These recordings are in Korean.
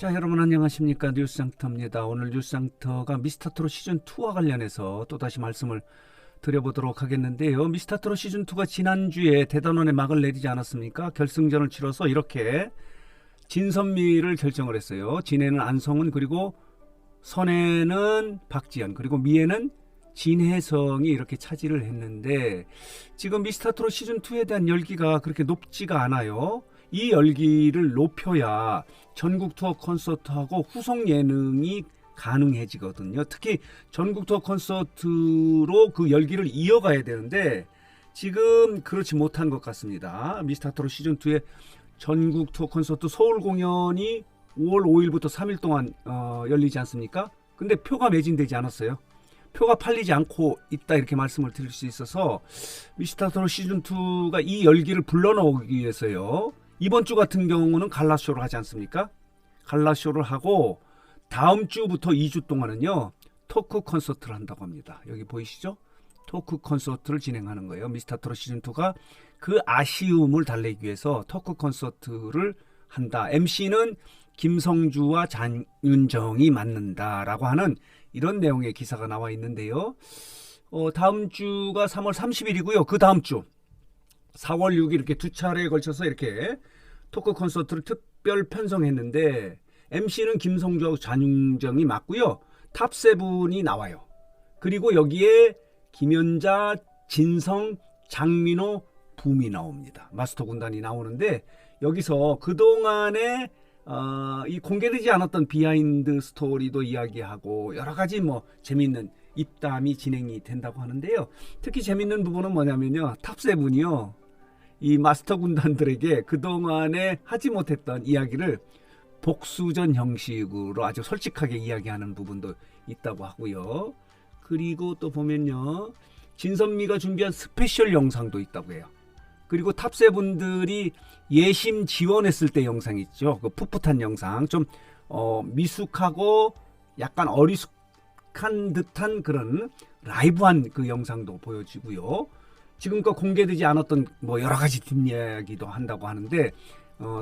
자, 여러분 안녕하십니까? 뉴스상터입니다. 오늘 뉴스상터가 미스터트롯 시즌2와 관련해서 또다시 말씀을 드려보도록 하겠는데요. 미스터트롯 시즌2가 지난주에 대단원의 막을 내리지 않았습니까? 결승전을 치러서 이렇게 진선미를 결정을 했어요. 진해는 안성은, 그리고 선해는 박지연, 그리고 미애는 진혜성이 이렇게 차지를 했는데, 지금 미스터트롯 시즌2에 대한 열기가 그렇게 높지가 않아요. 이 열기를 높여야 전국 투어 콘서트하고 후속 예능이 가능해지거든요. 특히 전국 투어 콘서트로 그 열기를 이어가야 되는데 지금 그렇지 못한 것 같습니다. 미스터트롯 시즌2의 전국 투어 콘서트 서울 공연이 5월 5일부터 3일 동안 열리지 않습니까? 근데 표가 매진되지 않았어요. 표가 팔리지 않고 있다, 이렇게 말씀을 드릴 수 있어서 미스터트롯 시즌2가 이 열기를 불러넣기 위해서요, 이번 주 같은 경우는 갈라쇼를 하지 않습니까? 갈라쇼를 하고 다음 주부터 2주 동안은요 토크 콘서트를 한다고 합니다. 여기 보이시죠? 토크 콘서트를 진행하는 거예요. 미스터트롯 시즌2가 그 아쉬움을 달래기 위해서 토크 콘서트를 한다. MC는 김성주와 장윤정이 맡는다라고 하는 이런 내용의 기사가 나와 있는데요. 다음 주가 3월 30일이고요. 그 다음 주 4월 6일 이렇게 두 차례에 걸쳐서 이렇게 토크 콘서트를 특별 편성했는데 MC는 김성주하고 장윤정이 맡고요. 탑7이 나와요. 그리고 여기에 김연자, 진성, 장민호, 붐이 나옵니다. 마스터 군단이 나오는데 여기서 그동안에 이 공개되지 않았던 비하인드 스토리도 이야기하고 여러 가지 재미있는 입담이 진행이 된다고 하는데요. 특히 재밌는 부분은 뭐냐면요, 탑7이요, 이 마스터 군단들에게 그동안에 하지 못했던 이야기를 복수전 형식으로 아주 솔직하게 이야기하는 부분도 있다고 하고요. 그리고 또 보면요, 진선미가 준비한 스페셜 영상도 있다고 해요. 그리고 탑7들이 예심 지원했을 때 영상 있죠. 그 풋풋한 영상, 좀 미숙하고 약간 어리숙한 듯한 그런 라이브한 그 영상도 보여지고요. 지금껏 공개되지 않았던 여러 가지 뒷이야기도 한다고 하는데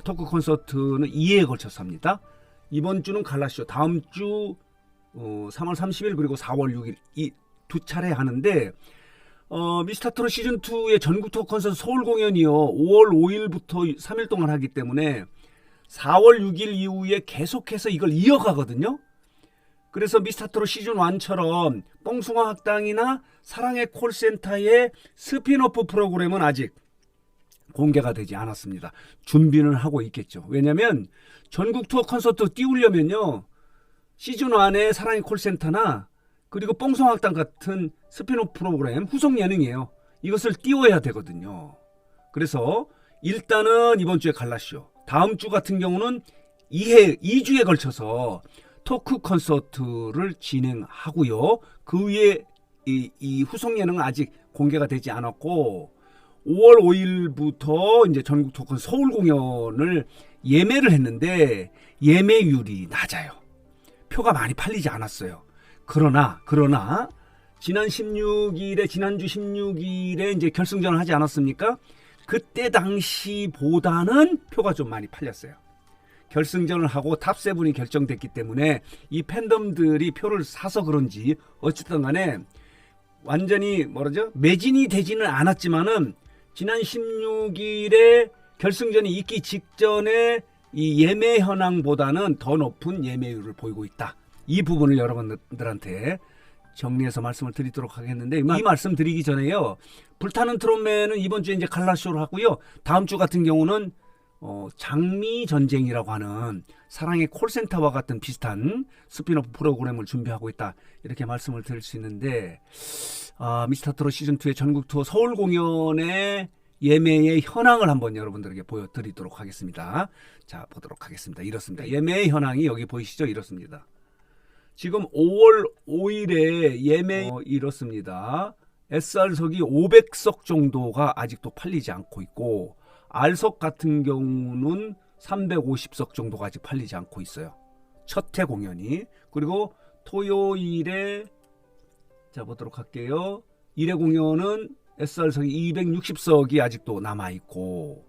토크 콘서트는 2회에 걸쳐서 합니다. 이번 주는 갈라쇼, 다음 주 3월 30일 그리고 4월 6일 이 두 차례 하는데 미스터트롯 시즌2의 전국 투어 콘서트 서울 공연이요 5월 5일부터 3일 동안 하기 때문에 4월 6일 이후에 계속해서 이걸 이어가거든요. 그래서 미스터트롯 시즌1처럼 뽕숭아 학당이나 사랑의 콜센터의 스핀오프 프로그램은 아직 공개가 되지 않았습니다. 준비는 하고 있겠죠. 왜냐하면 전국 투어 콘서트 띄우려면요, 시즌1의 사랑의 콜센터나 그리고 뽕숭아 학당 같은 스핀오프 프로그램, 후속 예능이에요. 이것을 띄워야 되거든요. 그래서 일단은 이번 주에 갈라쇼, 다음 주 같은 경우는 2주에 걸쳐서 토크 콘서트를 진행하고요. 그 위에 이 후속 예능은 아직 공개가 되지 않았고 5월 5일부터 이제 전국 토크 서울 공연을 예매를 했는데 예매율이 낮아요. 표가 많이 팔리지 않았어요. 그러나 지난주 16일에 이제 결승전을 하지 않았습니까? 그때 당시보다는 표가 좀 많이 팔렸어요. 결승전을 하고 탑7이 결정됐기 때문에 이 팬덤들이 표를 사서 그런지 어쨌든 간에 완전히 매진이 되지는 않았지만은 지난 16일에 결승전이 있기 직전에 이 예매 현황보다는 더 높은 예매율을 보이고 있다. 이 부분을 여러분들한테 정리해서 말씀을 드리도록 하겠는데, 이 말씀 드리기 전에요, 불타는 트롯맨은 이번 주에 이제 갈라쇼를 하고요. 다음 주 같은 경우는 장미 전쟁이라고 하는 사랑의 콜센터와 같은 비슷한 스핀오프 프로그램을 준비하고 있다, 이렇게 말씀을 드릴 수 있는데, 미스터트롯 시즌2의 전국 투어 서울 공연의 예매의 현황을 한번 여러분들에게 보여드리도록 하겠습니다. 자, 보도록 하겠습니다. 이렇습니다. 예매의 현황이 여기 보이시죠? 이렇습니다. 지금 5월 5일에 예매 이렇습니다. SR석이 500석 정도가 아직도 팔리지 않고 있고, R석 같은 경우는 350석 정도가 아직 팔리지 않고 있어요. 첫 회 공연이. 그리고 토요일에 자 보도록 할게요. 1회 공연은 SR석이 260석이 아직도 남아있고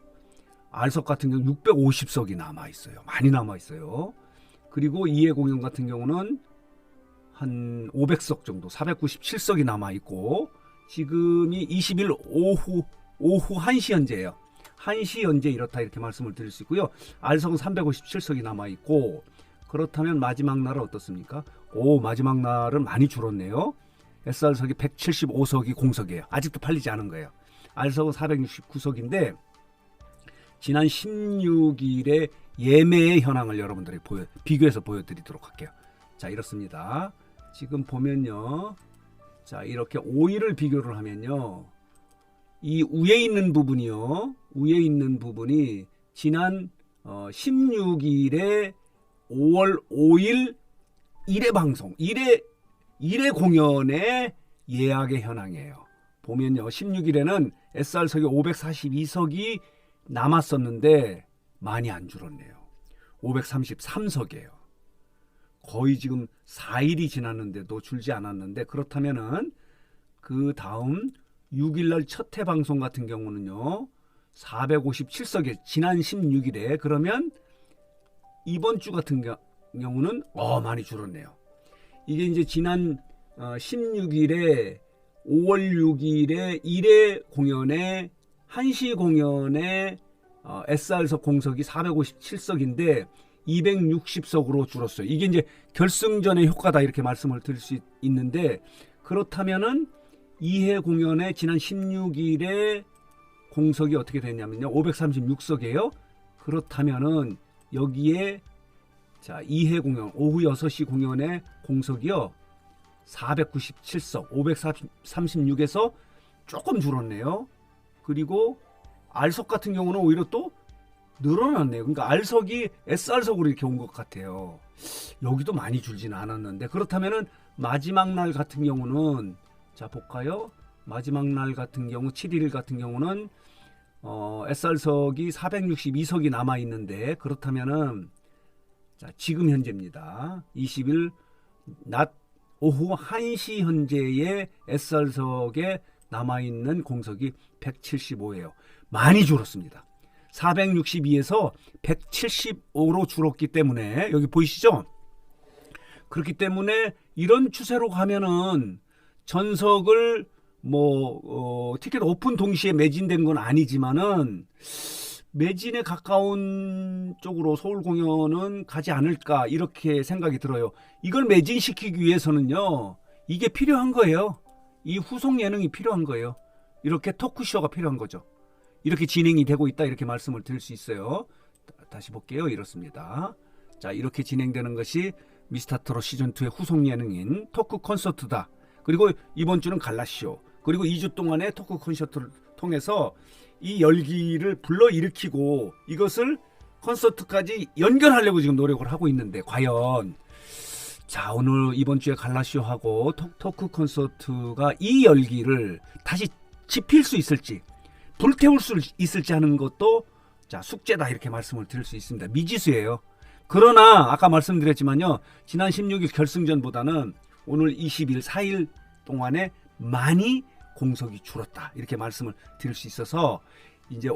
R석 같은 경우 650석이 남아있어요. 많이 남아있어요. 그리고 2회 공연 같은 경우는 한 500석 정도, 497석이 남아있고, 지금이 20일 오후 1시 현재예요. 1시 현재 이렇다 이렇게 말씀을 드릴 수 있고요. R석은 357석이 남아있고, 그렇다면 마지막 날은 어떻습니까? 마지막 날은 많이 줄었네요. SR석이 175석이 공석이에요. 아직도 팔리지 않은 거예요. R석은 469석인데 지난 16일에 예매의 현황을 여러분들이 비교해서 보여드리도록 할게요. 자, 이렇습니다. 지금 보면요. 자, 이렇게 5일을 비교를 하면요. 이 위에 있는 부분이요. 위에 있는 부분이 지난 16일에 5월 5일 1회 방송, 1회 공연의 예약의 현황이에요. 보면요. 16일에는 SR석이 542석이 남았었는데 많이 안 줄었네요. 533석이에요. 거의 지금 4일이 지났는데도 줄지 않았는데, 그렇다면은 그 다음 6일날 첫 회 방송 같은 경우는요. 457석에 지난 16일에, 그러면 이번 주 같은 경우는 많이 줄었네요. 이게 이제 지난 16일에 5월 6일에 1회 공연에 1시 공연에 SR석 공석이 457석인데 260석으로 줄었어요. 이게 이제 결승전의 효과다 이렇게 말씀을 드릴 수 있는데, 그렇다면은 2회 공연에 지난 16일에 공석이 어떻게 됐냐면요. 536석이에요. 그렇다면은 여기에 자, 2회 공연 오후 6시 공연의 공석이요. 497석, 536에서 조금 줄었네요. 그리고 R석 같은 경우는 오히려 또 늘어났네요. 그러니까 R석이 SR석으로 이렇게 온 것 같아요. 여기도 많이 줄지는 않았는데, 그렇다면은 마지막 날 같은 경우는 자, 볼까요? 마지막 날 같은 경우 7일 같은 경우는 SR석이 462석이 남아 있는데, 그렇다면은 자, 지금 현재입니다. 20일 낮 오후 1시 현재의 SR석에 남아있는 공석이 175예요. 많이 줄었습니다. 462에서 175로 줄었기 때문에, 여기 보이시죠? 그렇기 때문에 이런 추세로 가면은 전석을 티켓 오픈 동시에 매진된 건 아니지만은 매진에 가까운 쪽으로 서울 공연은 가지 않을까 이렇게 생각이 들어요. 이걸 매진시키기 위해서는요. 이게 필요한 거예요. 이 후속 예능이 필요한 거예요. 이렇게 토크쇼가 필요한 거죠. 이렇게 진행이 되고 있다 이렇게 말씀을 드릴 수 있어요. 다시 볼게요. 이렇습니다. 자, 이렇게 진행되는 것이 미스터트롯 시즌2의 후속 예능인 토크 콘서트다. 그리고 이번 주는 갈라쇼. 그리고 2주 동안의 토크 콘서트를 통해서 이 열기를 불러일으키고 이것을 콘서트까지 연결하려고 지금 노력을 하고 있는데, 과연 자, 오늘 이번 주에 갈라쇼하고 토크 콘서트가 이 열기를 다시 지필 수 있을지, 불태울 수 있을지 하는 것도 자, 숙제다 이렇게 말씀을 드릴 수 있습니다. 미지수예요. 그러나 아까 말씀드렸지만요. 지난 16일 결승전보다는 오늘 20일 4일 동안에 많이 공석이 줄었다 이렇게 말씀을 드릴 수 있어서, 이제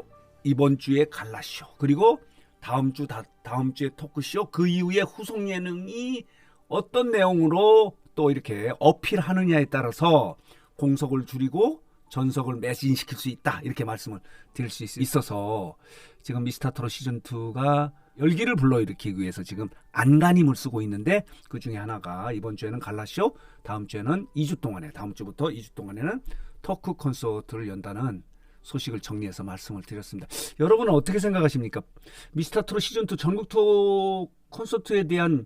이번 주에 갈라쇼, 그리고 다음 주에 토크쇼, 그 이후에 후속 예능이 어떤 내용으로 또 이렇게 어필하느냐에 따라서 공석을 줄이고 전석을 매진시킬 수 있다 이렇게 말씀을 드릴 수 있어서, 지금 미스터트롯 시즌2가 열기를 불러일으키기 위해서 지금 안간힘을 쓰고 있는데, 그 중에 하나가 이번 주에는 갈라쇼, 다음 주에는 2주 동안에, 다음 주부터 2주 동안에는 토크 콘서트를 연다는 소식을 정리해서 말씀을 드렸습니다. 여러분은 어떻게 생각하십니까? 미스터트롯 시즌2 전국 투어 콘서트에 대한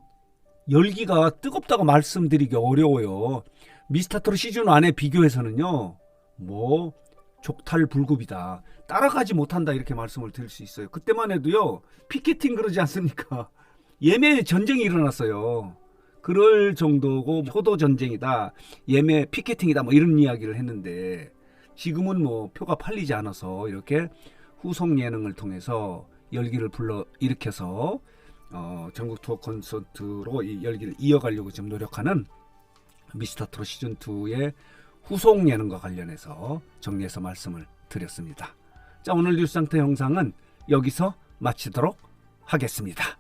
열기가 뜨겁다고 말씀드리기 어려워요. 미스터트롯 시즌 1에 비교해서는요. 족탈불급이다. 따라가지 못한다 이렇게 말씀을 드릴 수 있어요. 그때만 해도요. 피켓팅 그러지 않습니까? 예매 전쟁이 일어났어요. 그럴 정도고 효도 전쟁이다. 예매 피켓팅이다. 이런 이야기를 했는데, 지금은 표가 팔리지 않아서 이렇게 후속 예능을 통해서 열기를 불러일으켜서 전국 투어 콘서트로 이 열기를 이어가려고 지금 노력하는 미스터트롯 시즌2의 후속 예능과 관련해서 정리해서 말씀을 드렸습니다. 자, 오늘 뉴스 상태 영상은 여기서 마치도록 하겠습니다.